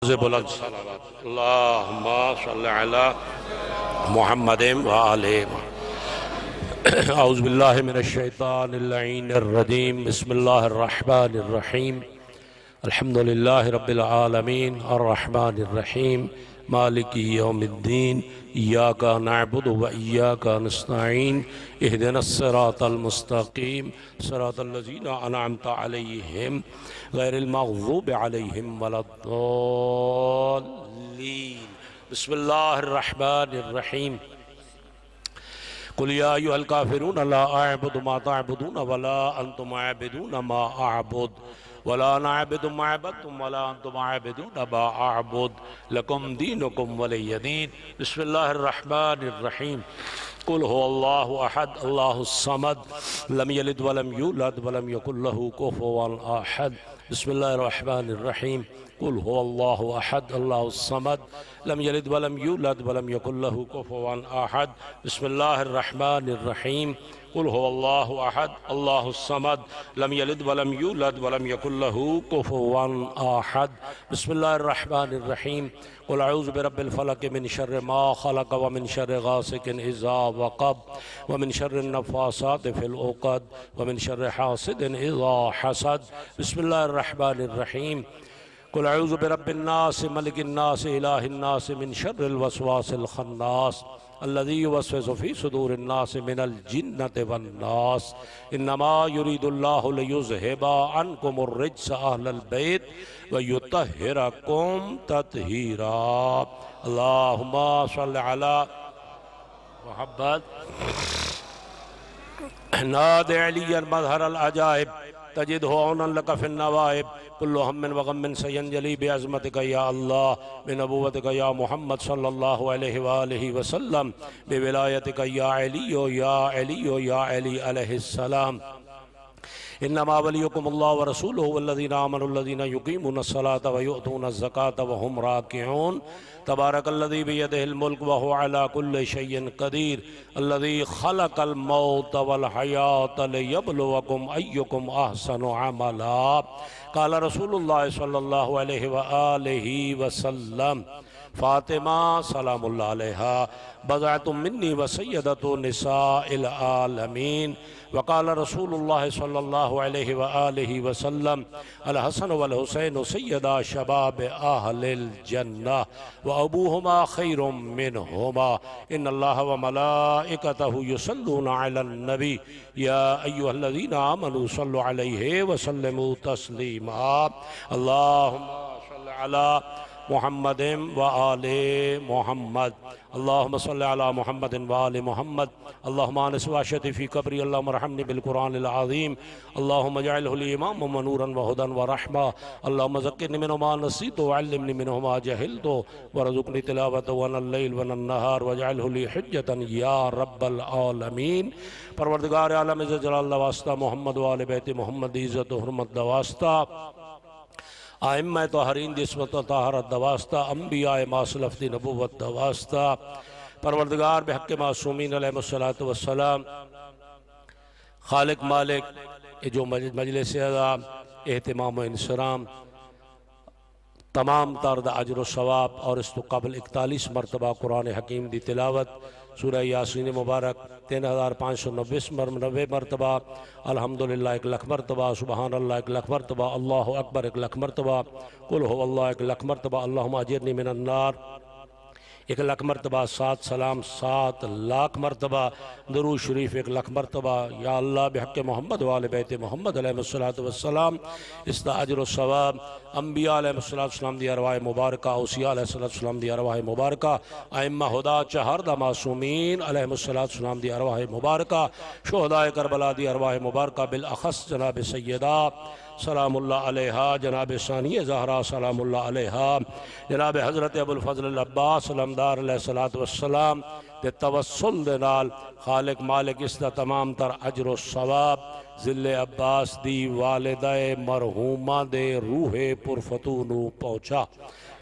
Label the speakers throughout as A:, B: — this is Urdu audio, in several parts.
A: بلند صلوات اللہم صلی علی محمد وآلہ اعوذ باللہ من الشیطان اللعین الرجیم بسم اللہ الرحمن الرحیم الحمدللہ رب العالمین الرحمن الرحیم مالک یوم الدین ایاک نعبد و ایاک نستعین اہدنا الصراط المستقیم صراط الذین انعمت علیہم غیر المغضوب علیہم ولا الضالین بسم اللہ الرحمن الرحیم قل یا ایھا الکافرون لا اعبد ما تعبدون ولا انتم عابدون ما اعبد ولا انا عابد ما عبدتم ولا انتم عابدون ما اعبد لکم دینکم ولی دین بسم اللہ الرحمن الرحیم قل هو اللہ احد اللہ الصمد لم یلد ولم یولد ولم یکن له کفوا احد بسم اللہ الرحمن الرحیم قل هو اللہ احد اللہ الصمد لم یلد ولم یولد ولم یکن له کفوا احد بسم اللہ الرحمن الرحیم قل هو اللہ احد اللہ الصمد لم یلد ولم یولد ولم یکن له کفوا احد بسم اللہ الرحمن الرحیم قل اعوذ برب الفلق من شر ما خلق ومن شر غاسق اذا وقب ومن شر النفاثات في العقد ومن شر حاسد اذا حسد بسم اللہ الرحمن الرحیم قل اعوذ برب الناس ملک الناس الہ الناس من شر الوسواس الخناس الذي يوسوس في صدور الناس من الجنة والناس انما يريد الله ليذهب عنكم الرجس اهل البيت ويطهركم تطهيرا اللهم صل على محمد نادع عليا مظهر العجائب تجده عونا لك في النوائب كل هم وغم سينجلي بعظمتك يا الله بنبوتك يا محمد صلى الله عليه وآله وسلم بولايتك يا علي يا علي يا علي عليه السلام انما وليكم الله ورسوله والذين آمنوا الذين يقيمون الصلاة ويؤتون الزكاة وهم راكعون تبارك الذي بيده الملك وهو على كل شيء قدير الذي خلق الموت والحياة ليبلوكم أيكم أحسن عملا قال رسول الله صلى الله عليه وآله وسلم فاطمہ سلام اللہ علیہا بضعت منی وسیدت نساء العالمین وقال رسول اللہ صلی اللہ علیہ وآلہ وسلم الحسن والحسین سیدہ شباب اہل الجنہ وابوہما خیر منہما ان اللہ وملائکتہ یصلون علی النبی یا ایہا الذین آمنوا صلوا علیہ وسلموا تسلیما اللہم صل علی محمد وآل محمد اللہم صلی علی محمد وآل محمد اللہم آنس واشتی فی قبری اللہم رحمنی بالقرآن العظیم اللہم اجعلہ لی امام ونورا وہدا ورحمہ اللہم ذکرنی منہ ما نسیت وعلمنی منہ ما جہلت ورزقنی تلاوت وانا اللیل وانا النہار واجعلہ لی حجتا یا رب العالمین پروردگار عالم عزت جلال واسطہ محمد وآل بیت محمد عزت و حرمت دواسطہ آئمہ طاہرین دی عصمت و طہارت دواسطہ انبیاء ماسلف دی نبوت دواسطہ پروردگار بحق معصومین علیہ السلام خالق مالک جو مجلس اعظام اہتمام و انصرام تمام ترد اجر و ثواب اور اس تو قبل 41 مرتبہ قرآن حکیم دی تلاوت سورہ یاسین مبارک 3590 مرتبہ الحمدللہ 1,00,000 مرتبہ سبحان اللہ 1,00,000 مرتبہ اللہ اکبر 1,00,000 مرتبہ قل هو اللہ 1,00,000 مرتبہ اللہم اجرنی من النار 1,00,000 مرتبہ 7 سلام 7,00,000 مرتبہ درود شریف 1,00,000 مرتبہ یا اللہ بحق محمد وآل بیت محمد علیہ السلام اس اجر و ثواب انبیاء علیہ السلام دی ارواح مبارکہ اوصیاء علیہ السلام دی ارواح مبارکہ ائمہ ہدا چہاردہ معصومین علیہ السلام دی ارواح مبارکہ شہداء کربلا دی ارواح مبارکہ بالاخص جناب سیدہ سلام اللہ علیہا جناب ثانیہ زہرا سلام اللہ علیہا جناب حضرت ابو الفضل العباس علمدار علیہ السلام دے توسل دے نال خالق مالک اس دا تمام تر اجر و ثواب ذل عباس دی والدہ مرحومہ دے روح پرفتونو پہنچا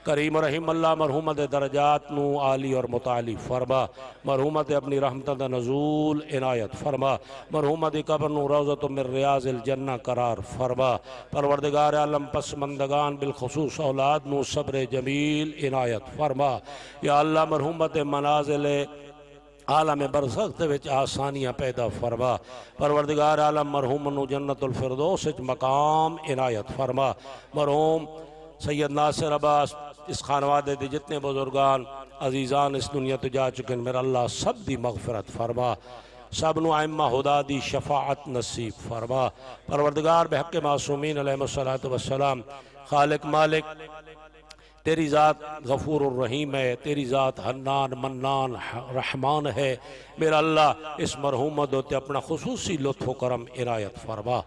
A: کریم و رحیم اللہ مرحومت درجات نو عالی اور متعالی فرما، مرحومت اپنی رحمت دا نزول عنایت فرما، مرحومت قبر نو روضۃ من ریاض الجنہ قرار فرما، پروردگار عالم پسماندگان بالخصوص اولاد نو صبر جمیل عنایت فرما، یا اللہ مرحومت منازل عالم برزخ دے وچ آسانیاں پیدا فرما، پروردگار عالم مرحوم نو جنت الفردوس وچ مقام عنایت فرما، مرحوم سید ناصر عباس اس خانوادے دے جتنے بزرگان عزیزان اس دنیا تو جا چکے ہیں، میرا اللہ سب دی مغفرت فرما، سب نو ائمہ خدا دی شفاعت نصیب فرما، پروردگار بحق معصومین علیہ السلام، خالق مالک تیری ذات غفور الرحیم ہے، تیری ذات حنان منان رحمان ہے، میرا اللہ اس مرحومت ہوتے اپنا خصوصی لطف و کرم عنایت فرما،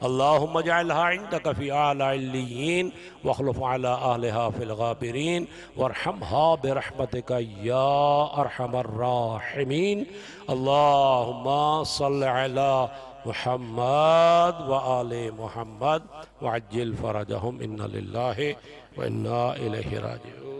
A: اللہم اجعلها عندک فی اعلی علیین واخلف علی اہلہا فی الغابرین وارحمها برحمتک یا ارحم الراحمین، اللہم صل علی محمد وآل محمد وعجل فرجہم، ان للہ وإنا إليه راجعون.